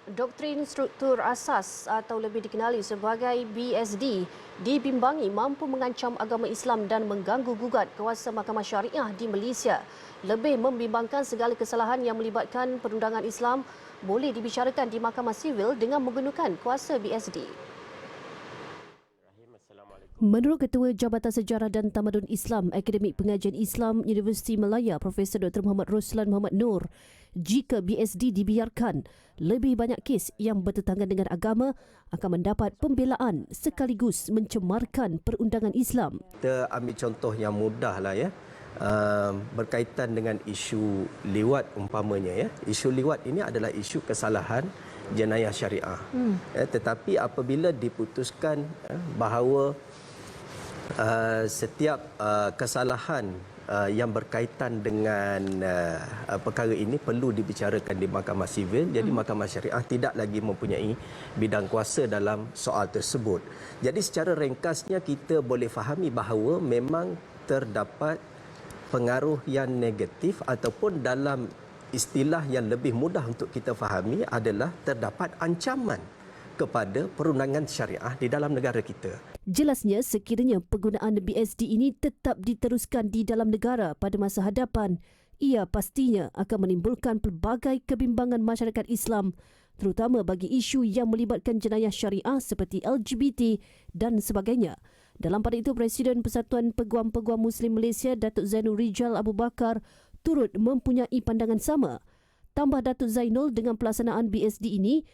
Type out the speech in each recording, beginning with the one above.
Doktrin struktur asas atau lebih dikenali sebagai BSD dibimbangi mampu mengancam agama Islam dan mengganggu gugat kuasa Mahkamah Syariah di Malaysia. Lebih membimbangkan segala kesalahan yang melibatkan perundangan Islam boleh dibicarakan di Mahkamah Sivil dengan menggunakan kuasa BSD. Menurut Ketua Jabatan Sejarah dan Tamadun Islam Akademik Pengajian Islam Universiti Malaya Profesor Dr. Muhammad Roslan Muhammad Noor, jika BSD dibiarkan, lebih banyak kes yang bertentangan dengan agama akan mendapat pembelaan sekaligus mencemarkan perundangan Islam. Kita ambil contoh yang mudah lah ya. Berkaitan dengan isu liwat umpamanya ya. Isu liwat ini adalah isu kesalahan jenayah syariah. Tetapi apabila diputuskan bahawa setiap kesalahan yang berkaitan dengan perkara ini perlu dibicarakan di Mahkamah Sivil. Jadi Mahkamah Syariah tidak lagi mempunyai bidang kuasa dalam soal tersebut. Jadi secara ringkasnya kita boleh fahami bahawa memang terdapat pengaruh yang negatif ataupun dalam istilah yang lebih mudah untuk kita fahami adalah terdapat ancaman kepada perundangan syariah di dalam negara kita. Jelasnya, sekiranya penggunaan BSD ini tetap diteruskan di dalam negara pada masa hadapan, ia pastinya akan menimbulkan pelbagai kebimbangan masyarakat Islam, terutama bagi isu yang melibatkan jenayah syariah seperti LGBT dan sebagainya. Dalam pada itu, Presiden Persatuan Peguam-Peguam Muslim Malaysia, Datuk Zainul Rijal Abu Bakar, turut mempunyai pandangan sama. Tambah Datuk Zainul, dengan pelaksanaan BSD ini,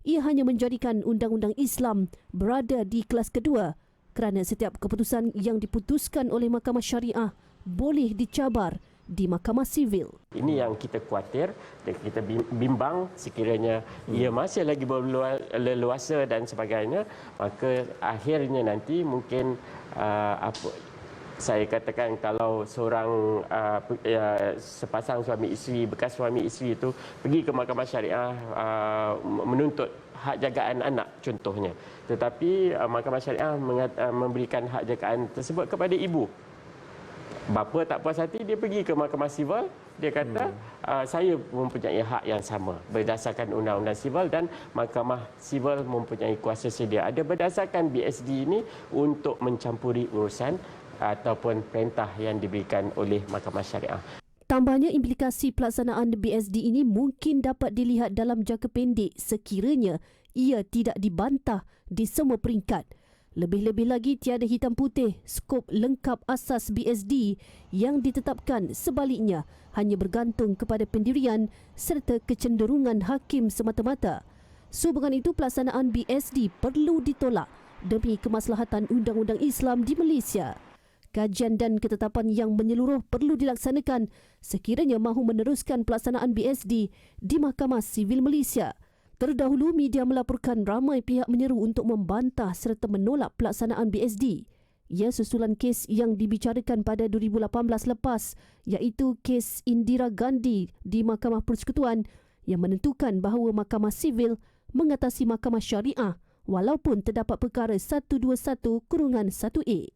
ia hanya menjadikan undang-undang Islam berada di kelas kedua kerana setiap keputusan yang diputuskan oleh Mahkamah Syariah boleh dicabar di Mahkamah Sivil. Ini yang kita khawatir dan kita bimbang sekiranya ia masih lagi berleluasa dan sebagainya, maka akhirnya nanti mungkin saya katakan kalau seorang sepasang suami isteri, bekas suami isteri itu pergi ke Mahkamah Syariah menuntut hak jagaan anak contohnya. Tetapi Mahkamah Syariah memberikan hak jagaan tersebut kepada ibu. Bapa tak puas hati, dia pergi ke Mahkamah Sivil, dia kata saya mempunyai hak yang sama berdasarkan Undang-Undang Sivil dan Mahkamah Sivil mempunyai kuasa sedia ada berdasarkan BSD ini untuk mencampuri urusan ataupun perintah yang diberikan oleh Mahkamah Syariah. Tambahnya, implikasi pelaksanaan BSD ini mungkin dapat dilihat dalam jangka pendek sekiranya ia tidak dibantah di semua peringkat. Lebih-lebih lagi, tiada hitam putih skop lengkap asas BSD yang ditetapkan, sebaliknya hanya bergantung kepada pendirian serta kecenderungan hakim semata-mata. Sehubungan itu, pelaksanaan BSD perlu ditolak demi kemaslahatan undang-undang Islam di Malaysia. Kajian dan ketetapan yang menyeluruh perlu dilaksanakan sekiranya mahu meneruskan pelaksanaan BSD di Mahkamah Sivil Malaysia. Terdahulu, media melaporkan ramai pihak menyeru untuk membantah serta menolak pelaksanaan BSD. Ia susulan kes yang dibicarakan pada 2018 lepas, iaitu kes Indira Gandhi di Mahkamah Persekutuan yang menentukan bahawa Mahkamah Sivil mengatasi Mahkamah Syariah walaupun terdapat perkara 121/1A.